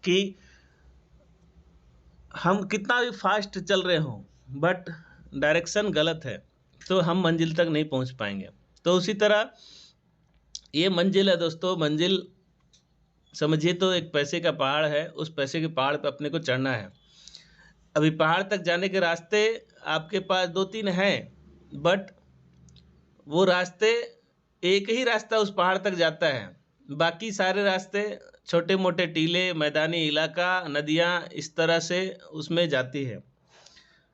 कि हम कितना भी फास्ट चल रहे हों, बट डायरेक्शन गलत है तो हम मंजिल तक नहीं पहुंच पाएंगे। तो उसी तरह ये मंजिल है दोस्तों, मंजिल समझिए तो एक पैसे का पहाड़ है, उस पैसे के पहाड़ पे अपने को चढ़ना है। अभी पहाड़ तक जाने के रास्ते आपके पास 2-3 हैं, बट वो रास्ते, एक ही रास्ता उस पहाड़ तक जाता है, बाकी सारे रास्ते छोटे मोटे टीले, मैदानी इलाका, नदियाँ इस तरह से उसमें जाती है।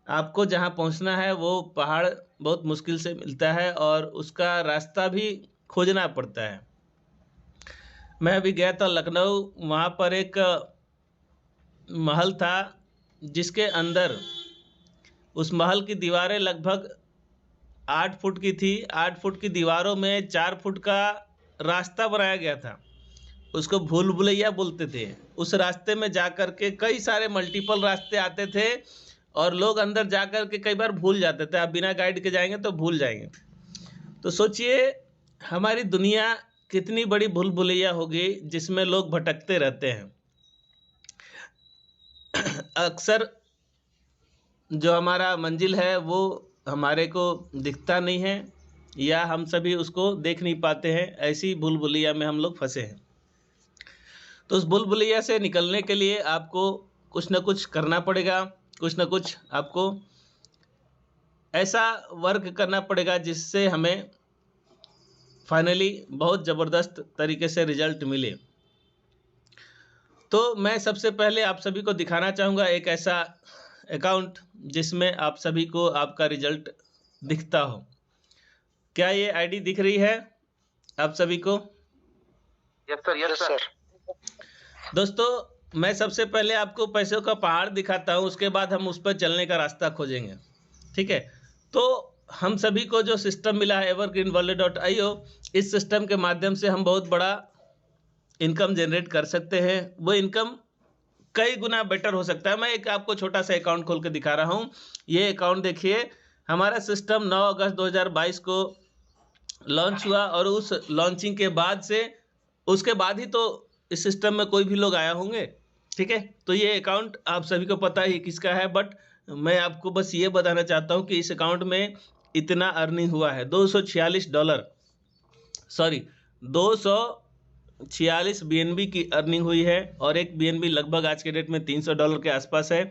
आपको जहाँ पहुँचना है वो पहाड़ बहुत मुश्किल से मिलता है और उसका रास्ता भी खोजना पड़ता है। मैं अभी गया था लखनऊ, वहाँ पर एक महल था जिसके अंदर उस महल की दीवारें लगभग 8 फुट की थी। 8 फुट की दीवारों में 4 फुट का रास्ता बनाया गया था, उसको भूल भुलैया बोलते थे। उस रास्ते में जा कर के कई सारे मल्टीपल रास्ते आते थे और लोग अंदर जा कर के कई बार भूल जाते थे। आप बिना गाइड के जाएंगे तो भूल जाएंगे। तो सोचिए हमारी दुनिया कितनी बड़ी भूल भुलैया होगी जिसमें लोग भटकते रहते हैं। अक्सर जो हमारा मंजिल है वो हमारे को दिखता नहीं है या हम सभी उसको देख नहीं पाते हैं, ऐसी भूल भुलैया में हम लोग फंसे हैं। तो उस भूल भुलैया से निकलने के लिए आपको कुछ ना कुछ करना पड़ेगा, कुछ ना कुछ आपको ऐसा वर्क करना पड़ेगा जिससे हमें फाइनली बहुत ज़बरदस्त तरीके से रिजल्ट मिले। तो मैं सबसे पहले आप सभी को दिखाना चाहूँगा एक ऐसा अकाउंट जिसमें आप सभी को आपका रिजल्ट दिखता हो। क्या ये आईडी दिख रही है आप सभी को? Yes sir, yes sir. दोस्तों मैं सबसे पहले आपको पैसों का पहाड़ दिखाता हूँ, उसके बाद हम उस पर चलने का रास्ता खोजेंगे, ठीक है? तो हम सभी को जो सिस्टम मिला है evergreenwallet.io, इस सिस्टम के माध्यम से हम बहुत बड़ा इनकम जनरेट कर सकते हैं। वो इनकम कई गुना बेटर हो सकता है। मैं एक आपको छोटा सा अकाउंट खोल के दिखा रहा हूँ। ये अकाउंट देखिए, हमारा सिस्टम 9 अगस्त 2022 को लॉन्च हुआ और उस लॉन्चिंग के बाद से उसके बाद ही तो इस सिस्टम में कोई भी लोग आया होंगे, ठीक है? तो ये अकाउंट आप सभी को पता ही किसका है, बट मैं आपको बस ये बताना चाहता हूँ कि इस अकाउंट में इतना अर्निंग हुआ है $246, सॉरी 246 BNB की अर्निंग हुई है और एक BNB लगभग आज के डेट में $300 के आसपास है।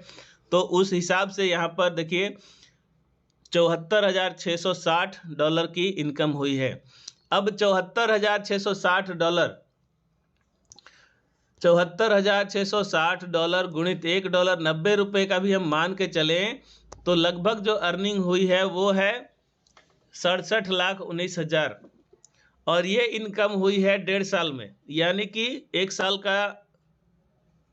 तो उस हिसाब से यहाँ पर देखिए $74,660 की इनकम हुई है। अब $74,660 $74,660 गुणित $1 ₹90 का भी हम मान के चलें तो लगभग जो अर्निंग हुई है वो है 67,19,000 और ये इनकम हुई है 1.5 साल में, यानी कि 1 साल का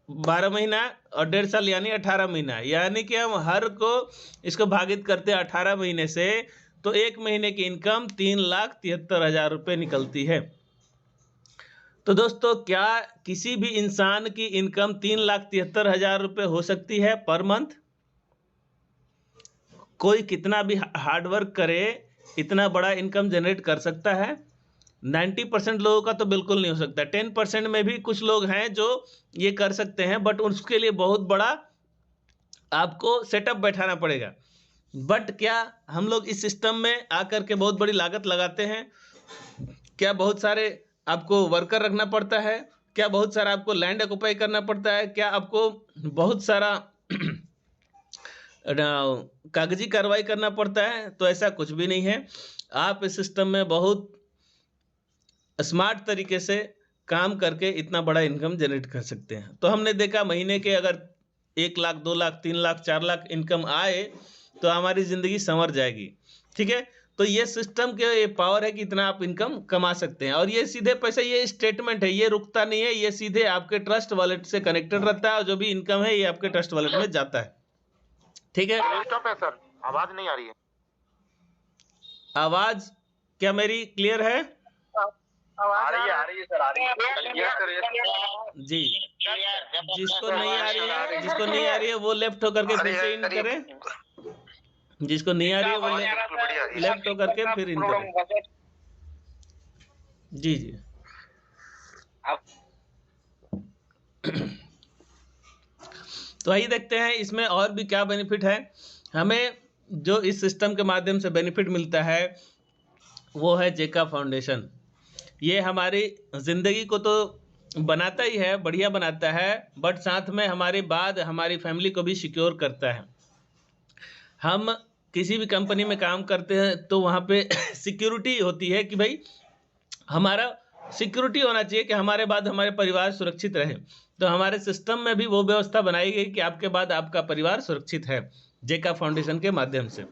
12 महीना और 1.5 साल यानी 18 महीना, यानी कि हम हर को इसको भागित करते हैं 18 महीने से तो 1 महीने की इनकम 3,73,000 रुपये निकलती है। तो दोस्तों क्या किसी भी इंसान की इनकम 3,73,000 रुपये हो सकती है पर मंथ? कोई कितना भी हार्ड वर्क करे इतना बड़ा इनकम जनरेट कर सकता है? 90% लोगों का तो बिल्कुल नहीं हो सकता। 10% में भी कुछ लोग हैं जो ये कर सकते हैं, बट उसके लिए बहुत बड़ा आपको सेटअप बैठाना पड़ेगा। बट क्या हम लोग इस सिस्टम में आकर के बहुत बड़ी लागत लगाते हैं? क्या बहुत सारे आपको वर्कर रखना पड़ता है? क्या बहुत सारा आपको लैंड ऑक्युपाई करना पड़ता है? क्या आपको बहुत सारा कागजी कार्रवाई करना पड़ता है? तो ऐसा कुछ भी नहीं है। आप इस सिस्टम में बहुत स्मार्ट तरीके से काम करके इतना बड़ा इनकम जनरेट कर सकते हैं। तो हमने देखा महीने के अगर 1 लाख, 2 लाख, 3 लाख, 4 लाख इनकम आए तो हमारी ज़िंदगी संवर जाएगी, ठीक है? तो ये सिस्टम के ये पावर है कि इतना आप इनकम कमा सकते हैं और ये सीधे पैसे, ये स्टेटमेंट है, ये रुकता नहीं है, ये सीधे आपके ट्रस्ट वॉलेट से कनेक्टेड रहता है और जो भी इनकम है ये आपके ट्रस्ट वॉलेट में जाता है, ठीक है? स्टॉप है सर, आवाज नहीं आ रही है। आवाज क्या मेरी क्लियर है? आ रही है सर, आ रही है। यस सर, यस जी, जिसको नहीं आ रही है, जिसको नहीं आ रही है वो लेफ्ट होकर के फिर से इन करें, जिसको नहीं आ रही है वो लेफ्ट होकर के फिर इन करें। जी जी तो आइए देखते हैं इसमें और भी क्या बेनिफिट है। हमें जो इस सिस्टम के माध्यम से बेनिफिट मिलता है वो है जेका फाउंडेशन। ये हमारी ज़िंदगी को तो बनाता ही है, बढ़िया बनाता है, बट साथ में हमारे बाद हमारी फैमिली को भी सिक्योर करता है। हम किसी भी कंपनी में काम करते हैं तो वहाँ पे सिक्योरिटी होती है कि भाई हमारा सिक्योरिटी होना चाहिए कि हमारे बाद हमारे परिवार सुरक्षित रहे। तो हमारे सिस्टम में भी वो व्यवस्था बनाई गई कि आपके बाद आपका परिवार सुरक्षित है जेका फाउंडेशन के माध्यम से।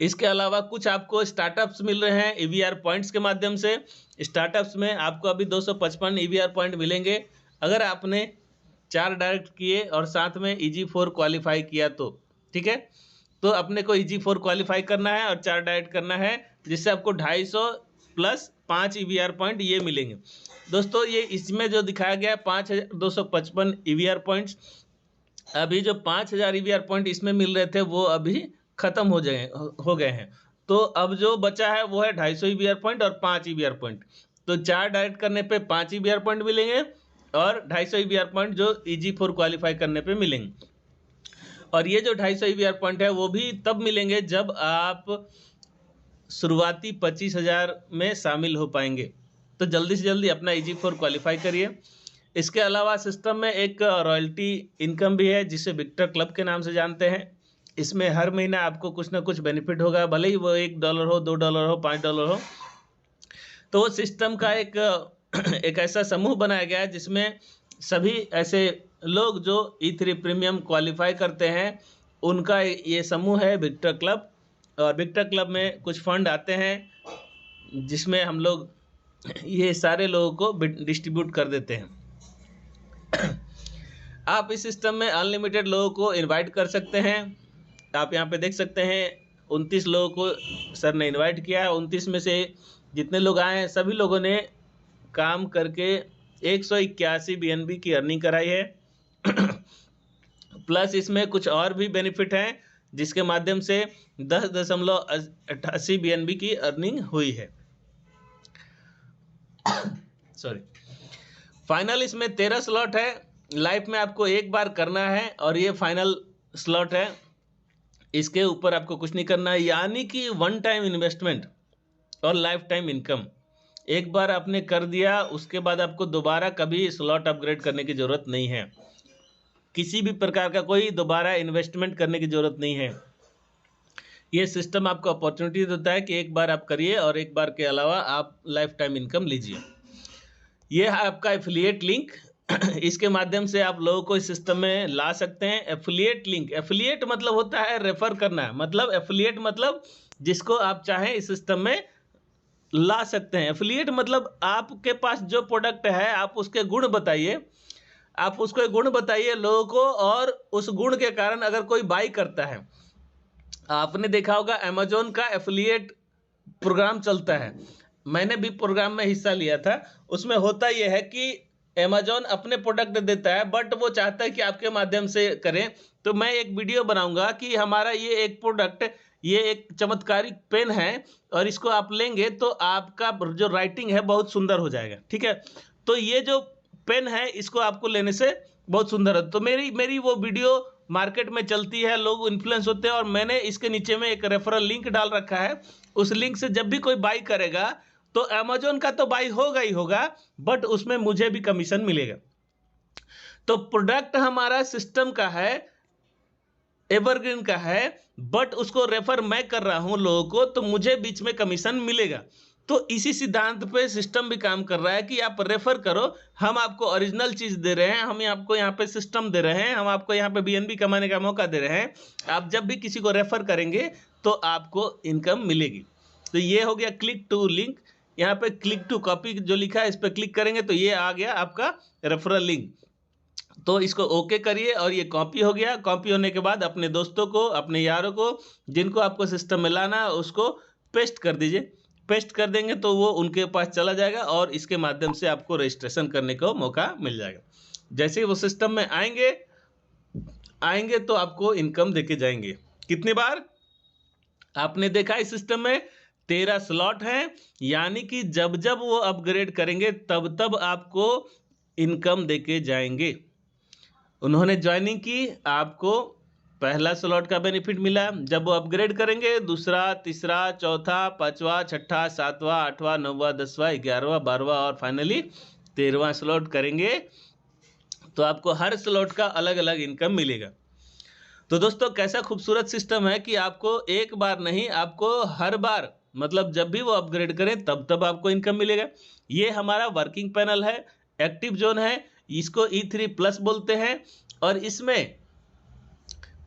इसके अलावा कुछ आपको स्टार्टअप्स मिल रहे हैं ईवीआर पॉइंट्स के माध्यम से। स्टार्टअप्स में आपको अभी 255 ईवीआर पॉइंट मिलेंगे अगर आपने 4 डायरेक्ट किए और साथ में EG4 क्वालिफाई किया तो। ठीक है, तो अपने को EG4 क्वालिफाई करना है और 4 डायरेक्ट करना है, जिससे आपको 250 प्लस 5 ईवीआर पॉइंट ये मिलेंगे। दोस्तों ये इसमें जो दिखाया गया 5255 ईवीआर पॉइंट्स, अभी जो 5000 ईवीआर पॉइंट इसमें मिल रहे थे वो अभी खत्म हो गए हैं। तो अब जो बचा है वो है 250 ईवीआर पॉइंट और 5 ईवीआर पॉइंट। तो 4 डायरेक्ट करने पे 5 ईवीआर पॉइंट मिलेंगे और 250 ईवीआर पॉइंट जो EG4 क्वालिफाई करने पे मिलेंगे। और ये जो 250 ईवीआर पॉइंट है वो भी तब मिलेंगे जब आप शुरुआती 25,000 में शामिल हो पाएंगे। तो जल्दी से जल्दी अपना EG4 क्वालिफाई करिए। इसके अलावा सिस्टम में एक रॉयल्टी इनकम भी है जिसे विक्टर क्लब के नाम से जानते हैं। इसमें हर महीना आपको कुछ ना कुछ बेनिफिट होगा, भले ही वो $1 हो, $2 हो, $5 हो। तो वो सिस्टम का एक ऐसा समूह बनाया गया है जिसमें सभी ऐसे लोग जो E3 प्रीमियम क्वालिफाई करते हैं उनका ये समूह है विक्टर क्लब। और विक्टर क्लब में कुछ फंड आते हैं जिसमें हम लोग ये सारे लोगों को डिस्ट्रीब्यूट कर देते हैं। आप इस सिस्टम में अनलिमिटेड लोगों को इनवाइट कर सकते हैं। आप यहाँ पे देख सकते हैं 29 लोगों को सर ने इनवाइट किया है। 29 में से जितने लोग आए हैं सभी लोगों ने काम करके 181 BNB की अर्निंग कराई है। प्लस इसमें कुछ और भी बेनिफिट हैं जिसके माध्यम से 10.88 BNB की अर्निंग हुई है। सॉरी, फाइनल इसमें 13 स्लॉट है। लाइफ में आपको एक बार करना है और ये फाइनल स्लॉट है। इसके ऊपर आपको कुछ नहीं करना है, यानी कि वन टाइम इन्वेस्टमेंट और लाइफ टाइम इनकम। एक बार आपने कर दिया उसके बाद आपको दोबारा कभी स्लॉट अपग्रेड करने की ज़रूरत नहीं है। किसी भी प्रकार का कोई दोबारा इन्वेस्टमेंट करने की ज़रूरत नहीं है। ये सिस्टम आपको अपॉर्चुनिटी देता है कि एक बार आप करिए और एक बार के अलावा आप लाइफ टाइम इनकम लीजिए। ये है आपका एफिलिएट लिंक। इसके माध्यम से आप लोगों को इस सिस्टम में ला सकते हैं। एफिलिएट लिंक, एफिलिएट मतलब होता है रेफर करना, मतलब एफिलिएट मतलब जिसको आप चाहें इस सिस्टम में ला सकते हैं। एफिलिएट मतलब आपके पास जो प्रोडक्ट है आप उसके गुण बताइए, आप उसको गुण बताइए लोगों को, और उस गुण के कारण अगर कोई बाई करता है। आपने देखा होगा अमेजोन का एफिलिएट प्रोग्राम चलता है, मैंने भी प्रोग्राम में हिस्सा लिया था। उसमें होता यह है कि अमेजोन अपने प्रोडक्ट देता है बट वो चाहता है कि आपके माध्यम से करें। तो मैं एक वीडियो बनाऊंगा कि हमारा ये एक प्रोडक्ट, ये एक चमत्कारिक पेन है और इसको आप लेंगे तो आपका जो राइटिंग है बहुत सुंदर हो जाएगा। ठीक है, तो ये जो पेन है इसको आपको लेने से बहुत सुंदर है। तो मेरी वो वीडियो मार्केट में चलती है, लोग इन्फ्लुएंस होते हैं और मैंने इसके नीचे में एक रेफरल लिंक डाल रखा है। उस लिंक से जब भी कोई बाई करेगा तो अमेजोन का तो बाई होगा ही होगा, बट उसमें मुझे भी कमीशन मिलेगा। तो प्रोडक्ट हमारा सिस्टम का है, एवरग्रीन का है, बट उसको रेफर मैं कर रहा हूं लोगों को, तो मुझे बीच में कमीशन मिलेगा। तो इसी सिद्धांत पे सिस्टम भी काम कर रहा है कि आप रेफर करो, हम आपको ओरिजिनल चीज दे रहे हैं, हम आपको यहाँ पे सिस्टम दे रहे हैं, हम आपको यहाँ पे BNB कमाने का मौका दे रहे हैं। आप जब भी किसी को रेफर करेंगे तो आपको इनकम मिलेगी। तो ये हो गया क्लिक टू लिंक। यहाँ पे क्लिक टू कॉपी जो लिखा है इस पर क्लिक करेंगे तो ये आ गया आपका रेफरल लिंक। तो इसको ओके करिए और ये कॉपी हो गया। कॉपी होने के बाद अपने दोस्तों को, अपने यारों को, जिनको आपको सिस्टम में लाना है उसको पेस्ट कर दीजिए। पेस्ट कर देंगे तो वो उनके पास चला जाएगा और इसके माध्यम से आपको रजिस्ट्रेशन करने का मौका मिल जाएगा। जैसे ही वो सिस्टम में आएंगे तो आपको इनकम देके जाएंगे। कितनी बार आपने देखा इस सिस्टम में 13 स्लॉट हैं, यानी कि जब जब वो अपग्रेड करेंगे तब तब आपको इनकम देके जाएंगे। उन्होंने ज्वाइनिंग की, आपको पहला स्लॉट का बेनिफिट मिला। जब वो अपग्रेड करेंगे दूसरा, तीसरा, चौथा, पांचवा, छठा, सातवां, आठवां, नौवां, 10वां, 11वां, 12वां और फाइनली 13वां स्लॉट करेंगे तो आपको हर स्लॉट का अलग अलग इनकम मिलेगा। तो दोस्तों कैसा खूबसूरत सिस्टम है कि आपको एक बार नहीं, आपको हर बार, मतलब जब भी वो अपग्रेड करें तब तब आपको इनकम मिलेगा। ये हमारा वर्किंग पैनल है, एक्टिव जोन है, इसको E3 प्लस बोलते हैं। और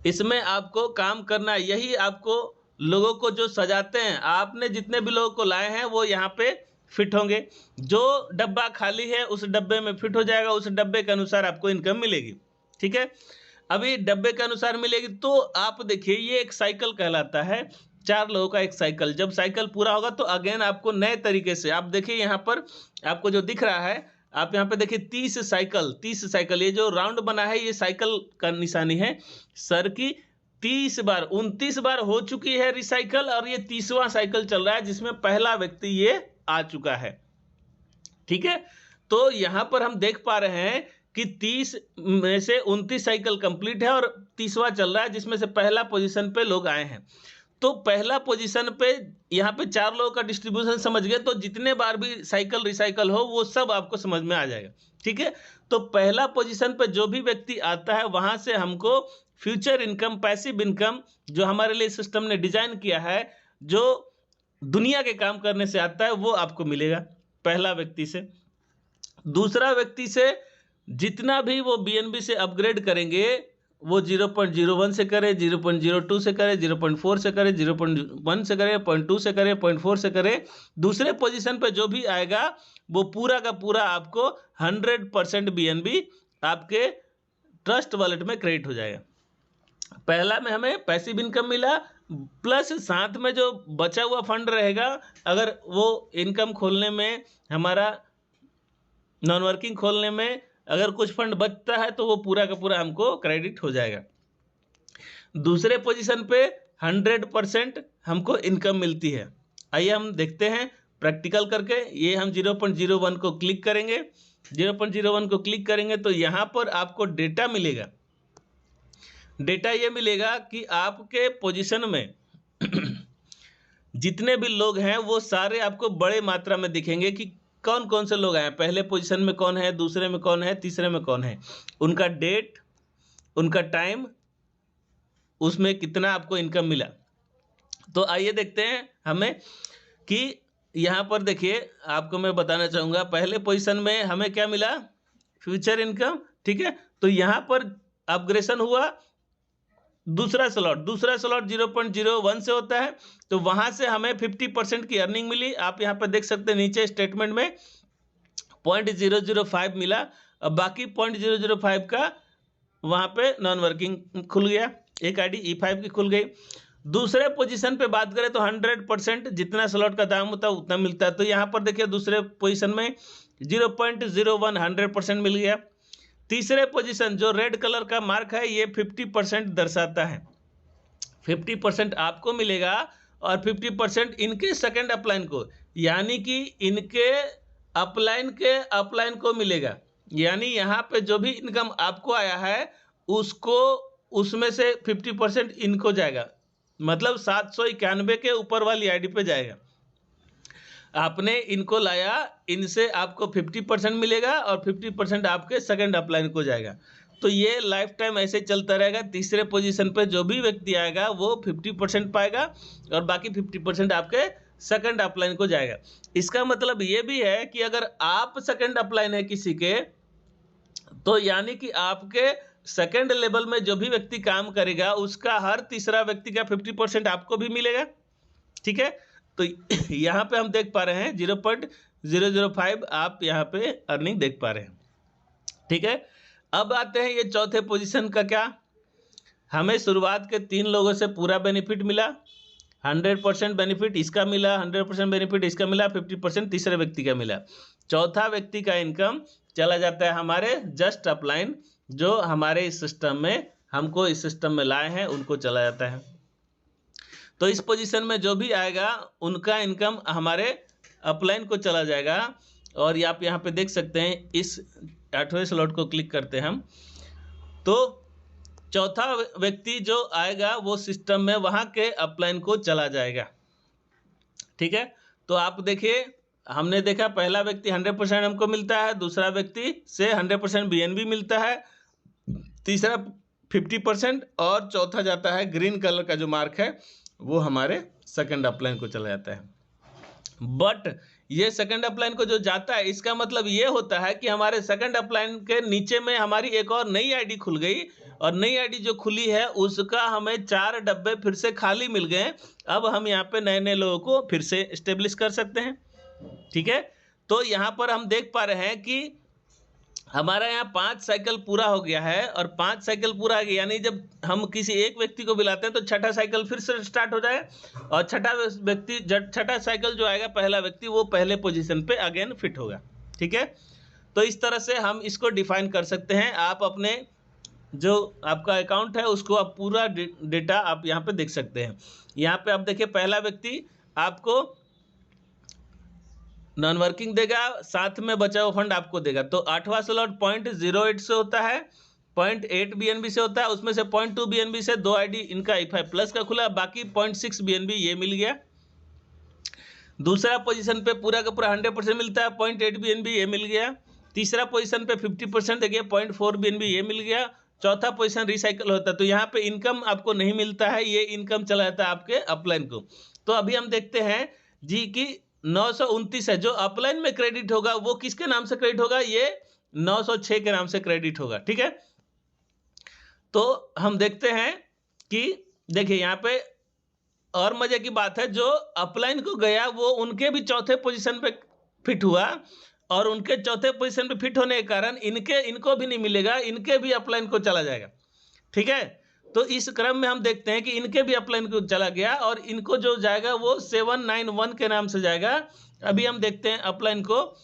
इसमें आपको काम करना, यही आपको लोगों को जो सजाते हैं, आपने जितने भी लोगों को लाए हैं वो यहाँ पे फिट होंगे। जो डब्बा खाली है उस डब्बे में फिट हो जाएगा, उस डब्बे के अनुसार आपको इनकम मिलेगी। ठीक है, अभी डब्बे के अनुसार मिलेगी। तो आप देखिए ये एक साइकिल कहलाता है, 4 लोगों का एक साइकिल। जब साइकिल पूरा होगा तो अगेन आपको नए तरीके से, आप देखिए यहाँ पर आपको जो दिख रहा है, आप यहाँ पे देखिए 30 साइकिल, ये जो राउंड बना है ये साइकिल का निशानी है। सर की 29 बार हो चुकी है रिसाइकल, और ये 30वां साइकिल चल रहा है जिसमें पहला व्यक्ति ये आ चुका है। ठीक है, तो यहां पर हम देख पा रहे हैं कि 30 में से 29 साइकिल कंप्लीट है और 30वां चल रहा है जिसमें से पहला पोजीशन पे लोग आए हैं। तो पहला पोजीशन पे यहाँ पे 4 लोगों का डिस्ट्रीब्यूशन समझ गए, तो जितने बार भी साइकिल रिसाइकल हो वो सब आपको समझ में आ जाएगा। ठीक है, तो पहला पोजीशन पे जो भी व्यक्ति आता है वहां से हमको फ्यूचर इनकम, पैसिव इनकम जो हमारे लिए सिस्टम ने डिजाइन किया है, जो दुनिया के काम करने से आता है, वो आपको मिलेगा पहला व्यक्ति से। दूसरा व्यक्ति से जितना भी वो BNB से अपग्रेड करेंगे, वो 0.01 से करे, 0.02 से करे, 0.4 से करे, 0.1 से करे, 0.2 से करे, 0.4 से करे, दूसरे पोजीशन पे जो भी आएगा वो पूरा का पूरा आपको 100% BNB आपके ट्रस्ट वॉलेट में क्रेडिट हो जाएगा। पहला में हमें पैसिव इनकम मिला, प्लस साथ में जो बचा हुआ फंड रहेगा, अगर वो इनकम खोलने में, हमारा नॉन वर्किंग खोलने में अगर कुछ फंड बचता है तो वो पूरा का पूरा हमको क्रेडिट हो जाएगा। दूसरे पोजीशन पे 100% हमको इनकम मिलती है। आइए हम देखते हैं प्रैक्टिकल करके। ये हम 0.01 को क्लिक करेंगे, 0.01 को क्लिक करेंगे तो यहाँ पर आपको डेटा मिलेगा। डेटा ये मिलेगा कि आपके पोजीशन में जितने भी लोग हैं वो सारे आपको बड़े मात्रा में दिखेंगे कि कौन कौन से लोग आए, पहले पोजीशन में कौन है, दूसरे में कौन है, तीसरे में कौन है, उनका डेट, उनका टाइम, उसमें कितना आपको इनकम मिला। तो आइए देखते हैं हमें कि यहाँ पर देखिए, आपको मैं बताना चाहूँगा पहले पोजीशन में हमें क्या मिला, फ्यूचर इनकम। ठीक है, तो यहाँ पर अपग्रेशन हुआ, दूसरा स्लॉट 0.01 से होता है, तो वहां से हमें 50% की अर्निंग मिली। आप यहाँ पर देख सकते हैं नीचे स्टेटमेंट में 0.005 मिला, और बाकी 0.005 का वहां पे नॉन वर्किंग खुल गया, एक आईडी E5 की खुल गई। दूसरे पोजीशन पे बात करें तो 100% जितना स्लॉट का दाम होता है उतना मिलता है। तो यहाँ पर देखिए दूसरे पोजीशन में 0.01 100% मिल गया। तीसरे पोजीशन जो रेड कलर का मार्क है ये 50% दर्शाता है, 50% आपको मिलेगा और 50% इनके सेकंड अपलाइन को, यानी कि इनके अपलाइन को मिलेगा। यानी यहाँ पे जो भी इनकम आपको आया है उसको, उसमें से 50% इनको जाएगा, मतलब 791 के ऊपर वाली आईडी पे जाएगा। आपने इनको लाया, इनसे आपको 50% मिलेगा और 50% आपके सेकंड अपलाइन को जाएगा। तो ये लाइफ टाइम ऐसे चलता रहेगा। तीसरे पोजीशन पे जो भी व्यक्ति आएगा वो 50% पाएगा और बाकी 50% आपके सेकंड अपलाइन को जाएगा। इसका मतलब ये भी है कि अगर आप सेकंड अपलाइन है किसी के, तो यानी कि आपके सेकंड लेवल में जो भी व्यक्ति काम करेगा उसका हर तीसरा व्यक्ति का 50% आपको भी मिलेगा। ठीक है, तो यहाँ पे हम देख पा रहे हैं 0.005 आप यहाँ पे अर्निंग देख पा रहे हैं। ठीक है, अब आते हैं ये चौथे पोजीशन का। क्या हमें शुरुआत के 3 लोगों से पूरा बेनिफिट मिला, 100% बेनिफिट इसका मिला, 100% बेनिफिट इसका मिला, 50% तीसरे व्यक्ति का मिला। चौथा व्यक्ति का इनकम चला जाता है हमारे जस्ट अपलाइन, जो हमारे इस सिस्टम में, हमको इस सिस्टम में लाए हैं, उनको चला जाता है। तो इस पोजीशन में जो भी आएगा उनका इनकम हमारे अपलाइन को चला जाएगा। और आप यहाँ पे देख सकते हैं, इस 8वें स्लॉट को क्लिक करते हैं हम, तो चौथा व्यक्ति जो आएगा वो सिस्टम में वहाँ के अपलाइन को चला जाएगा। ठीक है, तो आप देखिए हमने देखा पहला व्यक्ति 100% हमको मिलता है, दूसरा व्यक्ति से 100% BNB मिलता है, तीसरा 50% और चौथा जाता है ग्रीन कलर का जो मार्क है वो हमारे सेकंड अपलाइन को चला जाता है। बट ये सेकंड अपलाइन को जो जाता है इसका मतलब ये होता है कि हमारे सेकंड अपलाइन के नीचे में हमारी एक और नई आईडी खुल गई, और नई आईडी जो खुली है उसका हमें 4 डब्बे फिर से खाली मिल गए। अब हम यहाँ पे नए नए लोगों को फिर से एस्टेब्लिश कर सकते हैं। ठीक है, तो यहाँ पर हम देख पा रहे हैं कि हमारा यहाँ 5 साइकिल पूरा हो गया है, और 5 साइकिल पूरा हो गया यानी जब हम किसी एक व्यक्ति को बुलाते हैं तो छठा साइकिल फिर से स्टार्ट हो जाए, और छठा साइकिल जो आएगा पहला व्यक्ति वो पहले पोजीशन पे अगेन फिट होगा। ठीक है, तो इस तरह से हम इसको डिफाइन कर सकते हैं। आप अपने जो आपका अकाउंट है उसको आप पूरा डेटा आप यहाँ पे देख सकते हैं। यहाँ पे आप देखिए पहला व्यक्ति आपको नॉन वर्किंग देगा, साथ में बचा हुआ फंड आपको देगा। तो 8वां स्लॉट 0.08 से होता है, 0.8 BNB से होता है, उसमें से 0.2 BNB से 2 आईडी इनका E5 प्लस का खुला, बाकी 0.6 BNB ये मिल गया। दूसरा पोजीशन पे पूरा का पूरा 100% मिलता है, 0.8 BNB ये मिल गया। तीसरा पोजीशन पे 50% देखिए 0.4 BNB ये मिल गया। चौथा पोजीशन रिसाइकल होता है, तो यहाँ पे इनकम आपको नहीं मिलता है, ये इनकम चला जाता है आपके अपलाइन को। तो अभी हम देखते हैं जी कि 929 है जो अपलाइन में क्रेडिट होगा वो किसके नाम से क्रेडिट होगा, ये 906 के नाम से क्रेडिट होगा। ठीक है, तो हम देखते हैं कि देखिए यहाँ पे और मजे की बात है, जो अपलाइन को गया वो उनके भी चौथे पोजीशन पे फिट हुआ, और उनके चौथे पोजीशन पे फिट होने के कारण इनको भी नहीं मिलेगा, इनके भी अपलाइन को चला जाएगा। ठीक है, तो इस क्रम में हम देखते हैं कि इनके भी अपलाइन को चला गया, और इनको जो जाएगा वो 791 के नाम से जाएगा। अभी हम देखते हैं अपलाइन को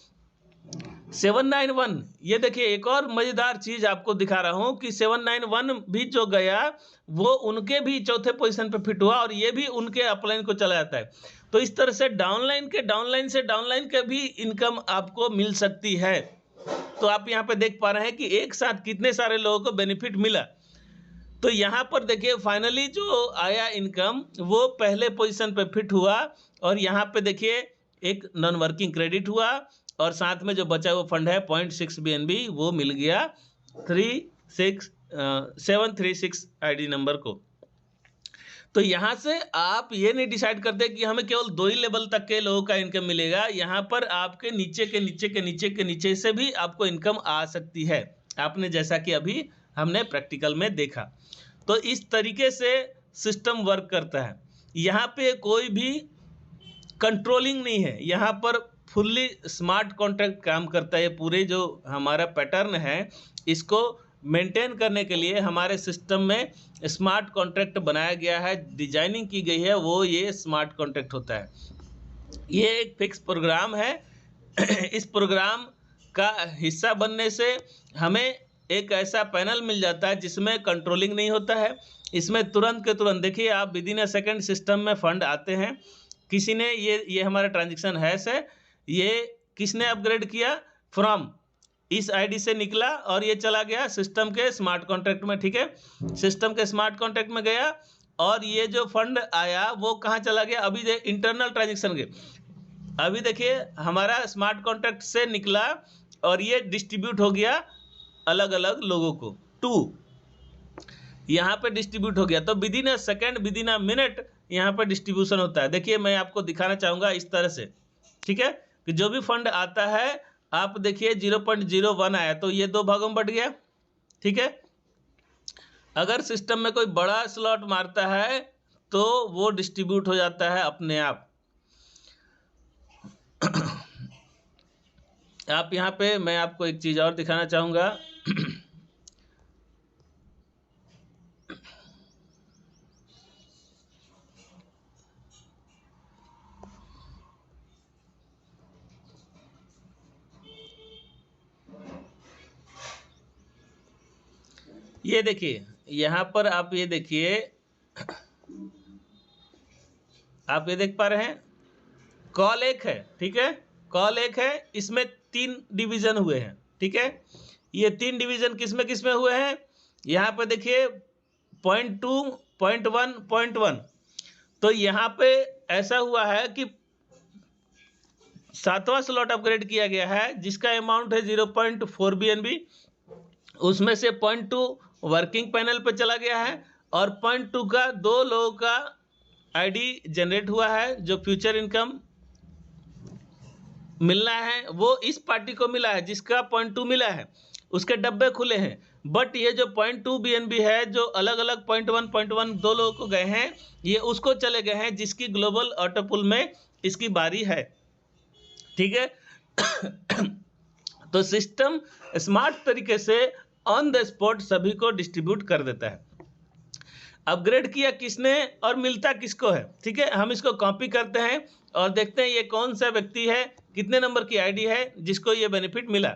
791। ये देखिए एक और मजेदार चीज आपको दिखा रहा हूं कि 791 भी जो गया वो उनके भी चौथे पोजीशन पे फिट हुआ, और ये भी उनके अपलाइन को चला जाता है। तो इस तरह से डाउनलाइन से डाउनलाइन के भी इनकम आपको मिल सकती है। तो आप यहाँ पे देख पा रहे हैं कि एक साथ कितने सारे लोगों को बेनिफिट मिला। तो यहाँ पर देखिए फाइनली जो आया इनकम वो पहले पोजीशन पे फिट हुआ, और यहाँ पे देखिए एक नॉन वर्किंग क्रेडिट हुआ, और साथ में जो बचा हुआ फंड है 0.6 BNB वो मिल गया 736 आईडी नंबर को। तो यहाँ से आप ये नहीं डिसाइड करते कि हमें केवल 2 ही लेवल तक के लोगों का इनकम मिलेगा, यहाँ पर आपके नीचे के नीचे के नीचे के नीचे से भी आपको इनकम आ सकती है, आपने जैसा कि अभी हमने प्रैक्टिकल में देखा। तो इस तरीके से सिस्टम वर्क करता है। यहाँ पे कोई भी कंट्रोलिंग नहीं है, यहाँ पर फुल्ली स्मार्ट कॉन्ट्रैक्ट काम करता है। पूरे जो हमारा पैटर्न है इसको मेंटेन करने के लिए हमारे सिस्टम में स्मार्ट कॉन्ट्रैक्ट बनाया गया है, डिजाइनिंग की गई है, वो ये स्मार्ट कॉन्ट्रैक्ट होता है। ये एक फिक्स प्रोग्राम है। इस प्रोग्राम का हिस्सा बनने से हमें एक ऐसा पैनल मिल जाता है जिसमें कंट्रोलिंग नहीं होता है। इसमें तुरंत के तुरंत देखिए आप विदिन अ सेकेंड सिस्टम में फंड आते हैं। किसी ने ये हमारा ट्रांजेक्शन हैश है, ये किसने अपग्रेड किया, फ्रॉम इस आईडी से निकला और ये चला गया सिस्टम के स्मार्ट कॉन्ट्रैक्ट में। ठीक है, सिस्टम के स्मार्ट कॉन्ट्रैक्ट में गया, और ये जो फंड आया वो कहाँ चला गया, अभी इंटरनल ट्रांजेक्शन के अभी देखिए हमारा स्मार्ट कॉन्ट्रैक्ट से निकला और ये डिस्ट्रीब्यूट हो गया अलग अलग लोगों को, 2 यहाँ पे डिस्ट्रीब्यूट हो गया। तो within a second within a minute यहाँ पे डिस्ट्रीब्यूशन होता है। देखिए मैं आपको दिखाना चाहूँगा इस तरह से, ठीक है, कि जो भी फंड आता है आप देखिए 0.01 आया तो ये 2 भागों में बट गया। ठीक है, अगर सिस्टम में कोई बड़ा स्लॉट मारता है तो वो डिस्ट्रीब्यूट हो जाता है अपने आप। आप यहाँ पे मैं आपको एक चीज़ और दिखाना चाहूँगा। ये देखिए यहाँ पर आप ये देखिए, आप ये देख पा रहे हैं कॉल 1 है। ठीक है, कॉल 1 है, इसमें 3 डिवीजन हुए हैं। ठीक है, ये 3 डिवीजन किस में हुए हैं, यहाँ पे देखिए 0.2, 0.1, 0.1, तो यहाँ पे ऐसा हुआ है कि 7वां स्लॉट अपग्रेड किया गया है जिसका अमाउंट है 0.4 BNB। उसमें से 0.2 वर्किंग पैनल पे चला गया है और 0.2 का 2 लोगों का आईडी जनरेट हुआ है। जो फ्यूचर इनकम मिलना है वो इस पार्टी को मिला है जिसका 0.2 मिला है, उसके डब्बे खुले हैं। बट ये जो 0.2 BNB है जो अलग अलग 0.1 2 लोगों को गए हैं, ये उसको चले गए हैं जिसकी ग्लोबल ऑटो पुल में इसकी बारी है। ठीक है। तो सिस्टम स्मार्ट तरीके से ऑन द स्पॉट सभी को डिस्ट्रीब्यूट कर देता है। अपग्रेड किया किसने और मिलता किसको है। ठीक है, हम इसको कॉपी करते हैं और देखते हैं ये कौन सा व्यक्ति है, कितने नंबर की आईडी है जिसको ये बेनिफिट मिला।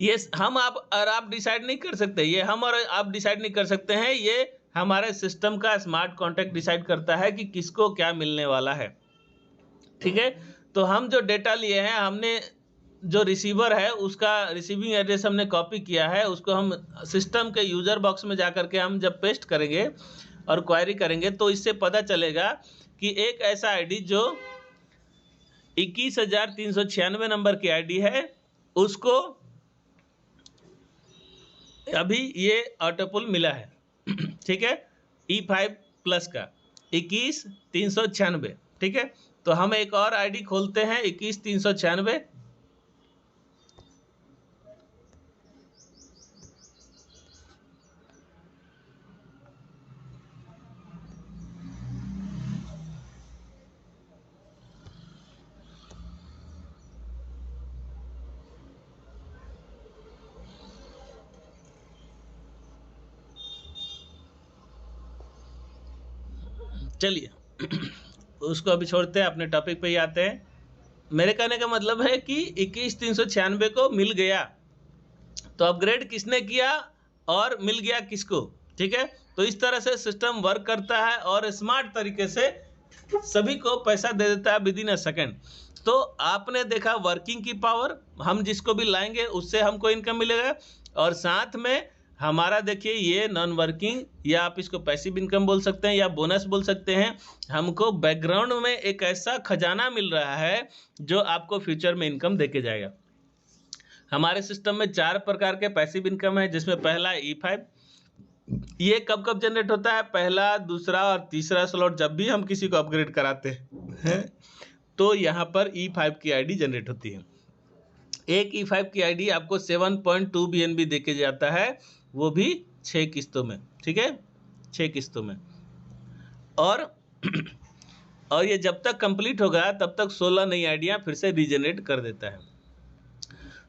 ये हम आप डिसाइड नहीं कर सकते, ये हम और आप डिसाइड नहीं कर सकते हैं, ये हमारे सिस्टम का स्मार्ट कॉन्ट्रैक्ट डिसाइड करता है कि किसको क्या मिलने वाला है। ठीक है, तो हम जो डेटा लिए हैं, हमने जो रिसीवर है उसका रिसीविंग एड्रेस हमने कॉपी किया है, उसको हम सिस्टम के यूजर बॉक्स में जा करके हम जब पेस्ट करेंगे और क्वेरी करेंगे तो इससे पता चलेगा कि एक ऐसा आईडी जो 21,396 नंबर की आईडी है, उसको अभी ये ऑटोपुल मिला है। ठीक है, E5+ का 21,396। ठीक है, तो हम एक और आईडी खोलते हैं 21,396। चलिए उसको अभी छोड़ते हैं, अपने टॉपिक पे ही आते हैं। मेरे कहने का मतलब है कि 21,396 को मिल गया, तो अपग्रेड किसने किया और मिल गया किसको। ठीक है, तो इस तरह से सिस्टम वर्क करता है और स्मार्ट तरीके से सभी को पैसा दे देता है विद इन अ सेकेंड। तो आपने देखा वर्किंग की पावर, हम जिसको भी लाएंगे उससे हमको इनकम मिलेगा, और साथ में हमारा देखिए ये नॉन वर्किंग, या आप इसको पैसिव इनकम बोल सकते हैं या बोनस बोल सकते हैं, हमको बैकग्राउंड में एक ऐसा खजाना मिल रहा है जो आपको फ्यूचर में इनकम देके जाएगा। हमारे सिस्टम में 4 प्रकार के पैसिव इनकम है, जिसमें पहला E5। ये कब कब जनरेट होता है, पहला, दूसरा और तीसरा स्लॉट जब भी हम किसी को अपग्रेड कराते हैं तो यहाँ पर E5 की आईडी जनरेट होती है। एक E5 की आईडी आपको 7.2 BNB देके जाता है, वो भी 6 किस्तों में। ठीक है, 6 किस्तों में। और ये जब तक कंप्लीट होगा तब तक 16 नई आइडिया फिर से रीजनरेट कर देता है।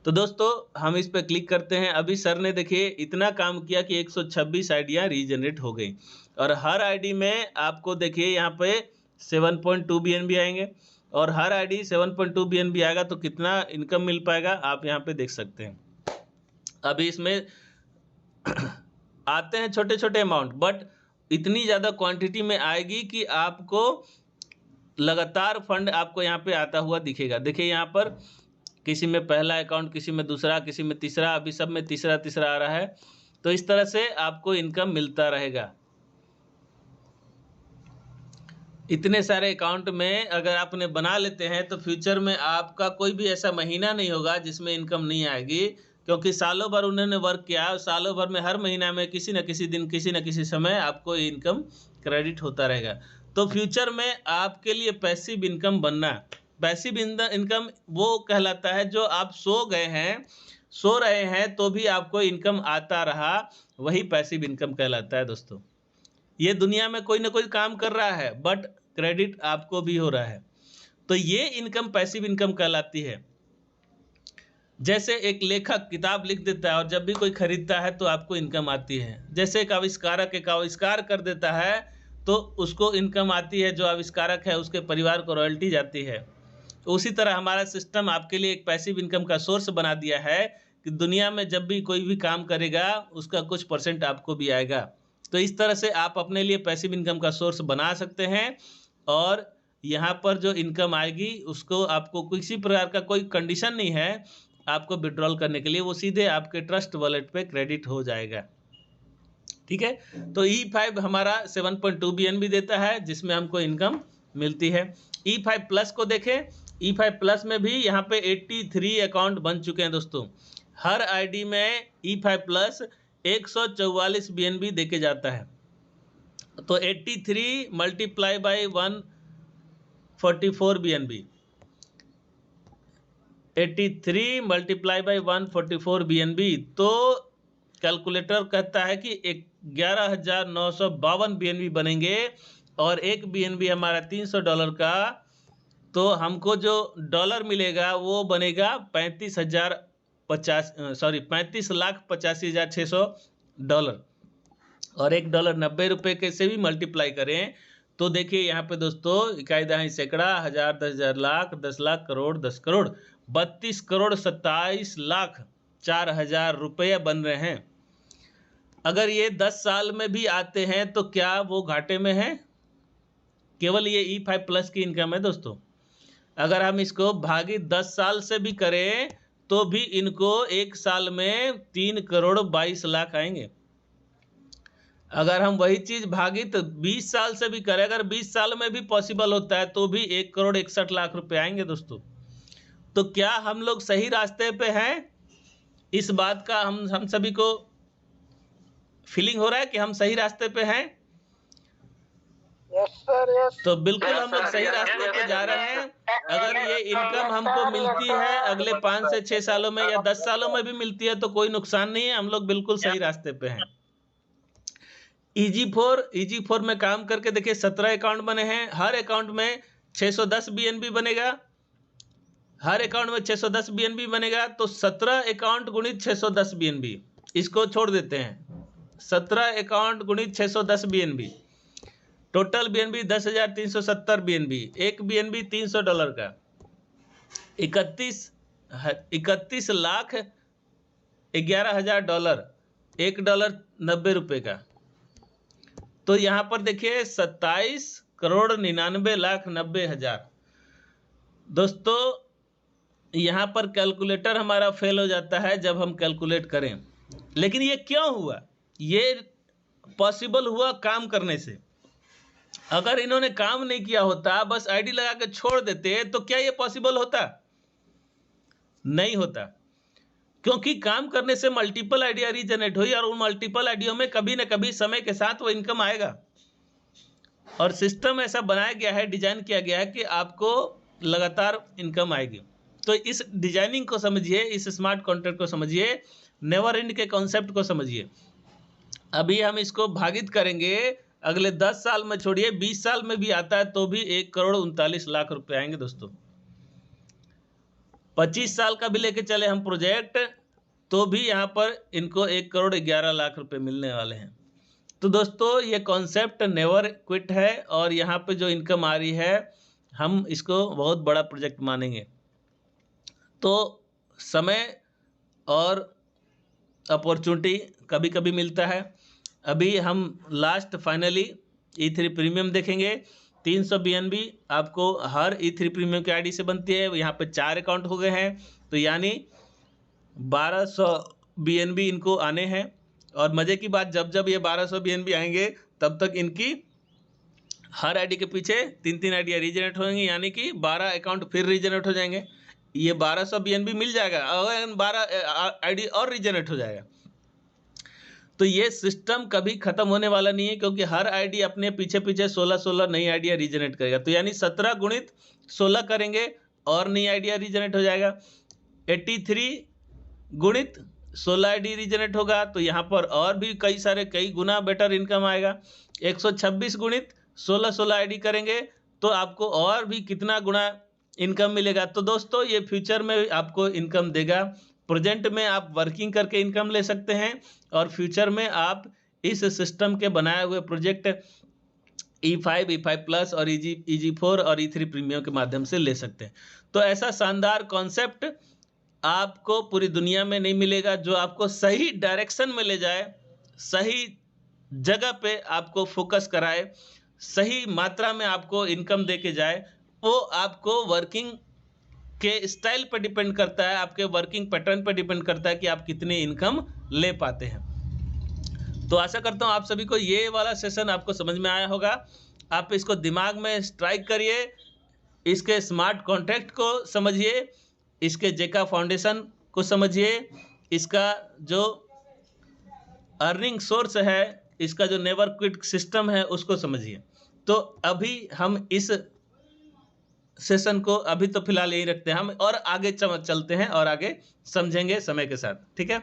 तो दोस्तों हम इस पर क्लिक करते हैं। अभी सर ने देखिए इतना काम किया कि 126 आइडिया रीजनरेट हो गई, और हर आईडी में आपको देखिए यहाँ पे 7.2 BNB आएंगे, और हर आईडी 7.2 BNB आएगा तो कितना इनकम मिल पाएगा आप यहाँ पे देख सकते हैं। अभी इसमें आते हैं छोटे छोटे अमाउंट, बट इतनी ज़्यादा क्वांटिटी में आएगी कि आपको लगातार फंड आपको यहाँ पे आता हुआ दिखेगा। देखिए यहाँ पर किसी में पहला अकाउंट, किसी में दूसरा, किसी में तीसरा, अभी सब में तीसरा तीसरा आ रहा है। तो इस तरह से आपको इनकम मिलता रहेगा। इतने सारे अकाउंट में अगर आपने बना लेते हैं तो फ्यूचर में आपका कोई भी ऐसा महीना नहीं होगा जिसमें इनकम नहीं आएगी, क्योंकि सालों भर उन्होंने वर्क किया, सालों भर में हर महीना में किसी न किसी दिन, किसी न किसी समय आपको इनकम क्रेडिट होता रहेगा। तो फ्यूचर में आपके लिए पैसिव इनकम बनना, पैसिव इनकम वो कहलाता है जो आप सो रहे हैं तो भी आपको इनकम आता रहा, वही पैसिव इनकम कहलाता है। दोस्तों ये दुनिया में कोई ना कोई काम कर रहा है बट क्रेडिट आपको भी हो रहा है, तो ये इनकम पैसिव इनकम कहलाती है। जैसे एक लेखक किताब लिख देता है और जब भी कोई खरीदता है तो आपको इनकम आती है। जैसे एक आविष्कारक एक आविष्कार कर देता है तो उसको इनकम आती है, जो आविष्कारक है उसके परिवार को रॉयल्टी जाती है। तो उसी तरह हमारा सिस्टम आपके लिए एक पैसिव इनकम का सोर्स बना दिया है कि दुनिया में जब भी कोई भी काम करेगा उसका कुछ % आपको भी आएगा। तो इस तरह से आप अपने लिए पैसिव इनकम का सोर्स बना सकते हैं, और यहाँ पर जो इनकम आएगी उसको आपको किसी प्रकार का कोई कंडीशन नहीं है आपको विड्रॉल करने के लिए, वो सीधे आपके ट्रस्ट वॉलेट पे क्रेडिट हो जाएगा। ठीक है। तो E5 हमारा 7.2 BNB देता है, जिसमें हमको इनकम मिलती है। E5 प्लस को देखें, E5 प्लस में भी यहाँ पे 83 अकाउंट बन चुके हैं दोस्तों। हर आईडी में E5 प्लस 144 BNB देके जाता है। तो 83 multiply by 144 BNB, 83 multiply by 144 BNB, तो कैलकुलेटर कहता है कि 11,952 BNB बनेंगे, और एक BNB हमारा $300 का, तो हमको जो डॉलर मिलेगा वो बनेगा 35,85,600 और $1 90 रुपये के से भी मल्टीप्लाई करें तो देखिए यहाँ पे दोस्तों इकाई दहाई सैकड़ा, हजार, 10,000, लाख, 10 लाख, करोड़, 10 करोड़, 32,27,04,000 रुपये बन रहे हैं। अगर ये 10 साल में भी आते हैं तो क्या वो घाटे में है? केवल ये E5 प्लस की इनकम है दोस्तों। अगर हम इसको भागी 10 साल से भी करें तो भी इनको एक साल में 3,22,00,000 आएंगे। अगर हम वही चीज भागी तो 20 साल से भी करें, अगर 20 साल में भी पॉसिबल होता है तो भी 1,61,00,000 रुपये आएंगे दोस्तों। तो क्या हम लोग सही रास्ते पे हैं? इस बात का हम सभी को फीलिंग हो रहा है कि हम सही रास्ते पे हैं? Yes sir, yes. तो बिल्कुल हम लोग सही रास्ते पे जा रहे हैं। अगर ये इनकम हमको मिलती है अगले 5 से 6 सालों में या 10 सालों में भी मिलती है तो कोई नुकसान नहीं है, हम लोग बिल्कुल सही रास्ते पे हैं। EG4 में काम करके देखिए 17 अकाउंट बने हैं। हर अकाउंट में 610 BNB बनेगा, हर अकाउंट में 610 BNB बनेगा। तो 17 अकाउंट गुणित 610 BNB, इसको छोड़ देते हैं। 17 अकाउंट गुणित 610 BNB, टोटल BNB 10,370 BNB, एक BNB $300 का, 31,11,000 $1 90 रुपये का। तो यहाँ पर देखिए 27,99,90,000। दोस्तों यहाँ पर कैलकुलेटर हमारा फेल हो जाता है जब हम कैलकुलेट करें। लेकिन ये क्यों हुआ? ये पॉसिबल हुआ काम करने से। अगर इन्होंने काम नहीं किया होता, बस आईडी लगा के छोड़ देते, तो क्या ये पॉसिबल होता? नहीं होता, क्योंकि काम करने से मल्टीपल आइडिया रीजनरेट हुई और उन मल्टीपल आइडियो में कभी ना कभी समय के साथ वो इनकम आएगा। और सिस्टम ऐसा बनाया गया है, डिजाइन किया गया है कि आपको लगातार इनकम आएगी। तो इस डिजाइनिंग को समझिए, इस स्मार्ट कॉन्ट्रैक्ट को समझिए, नेवर एंड के कॉन्सेप्ट को समझिए। अभी हम इसको भागित करेंगे, अगले 10 साल में छोड़िए, 20 साल में भी आता है तो भी 1,39,00,000 रुपये आएंगे दोस्तों। 25 साल का भी लेके चले हम प्रोजेक्ट तो भी यहाँ पर इनको 1,11,00,000 रुपये मिलने वाले हैं। तो दोस्तों ये कॉन्सेप्ट नेवर क्विट है और यहाँ पे जो इनकम आ रही है हम इसको बहुत बड़ा प्रोजेक्ट मानेंगे। तो समय और अपॉर्चुनिटी कभी कभी मिलता है। अभी हम लास्ट फाइनली E3 प्रीमियम देखेंगे। 300 BNB आपको हर E3 प्रीमियम की आईडी से बनती है। यहाँ पे 4 अकाउंट हो गए हैं तो यानी 1200 BNB इनको आने हैं। और मज़े की बात, जब जब ये 1200 BNB आएंगे तब तक इनकी हर आईडी के पीछे 3-3 आईडिया रीजनरेट होंगी, यानी कि 12 अकाउंट फिर रीजनरेट हो जाएंगे। ये 1200 BNB मिल जाएगा और 12 आईडी और रीजनरेट हो जाएगा। तो ये सिस्टम कभी खत्म होने वाला नहीं है, क्योंकि हर आईडी अपने पीछे पीछे 16 नई आइडिया रीजनरेट करेगा। तो यानी 17 गुणित 16 करेंगे और नई आइडिया रीजनरेट हो जाएगा। 83 गुणित 16 आईडी रीजनरेट होगा तो यहाँ पर और भी कई गुना बेटर इनकम आएगा। 126 गुणित 16 आईडी करेंगे तो आपको और भी कितना गुना इनकम मिलेगा। तो दोस्तों ये फ्यूचर में आपको इनकम देगा। प्रेजेंट में आप वर्किंग करके इनकम ले सकते हैं और फ्यूचर में आप इस सिस्टम के बनाए हुए प्रोजेक्ट E5, E5 प्लस और EG4 और E3 प्रीमियम के माध्यम से ले सकते हैं। तो ऐसा शानदार कॉन्सेप्ट आपको पूरी दुनिया में नहीं मिलेगा, जो आपको सही डायरेक्शन में ले जाए, सही जगह पे आपको फोकस कराए, सही मात्रा में आपको इनकम दे के जाए। वो आपको वर्किंग के स्टाइल पर डिपेंड करता है, आपके वर्किंग पैटर्न पर डिपेंड करता है कि आप कितनी इनकम ले पाते हैं। तो आशा करता हूँ आप सभी को ये वाला सेशन आपको समझ में आया होगा। आप इसको दिमाग में स्ट्राइक करिए, इसके स्मार्ट कॉन्ट्रैक्ट को समझिए, इसके जेका फाउंडेशन को समझिए, इसका जो अर्निंग सोर्स है, इसका जो नेवर क्विट सिस्टम है उसको समझिए। तो अभी हम इस सेशन को अभी तो फिलहाल यही रखते हैं हम, और आगे चलते हैं और आगे समझेंगे समय के साथ। ठीक है।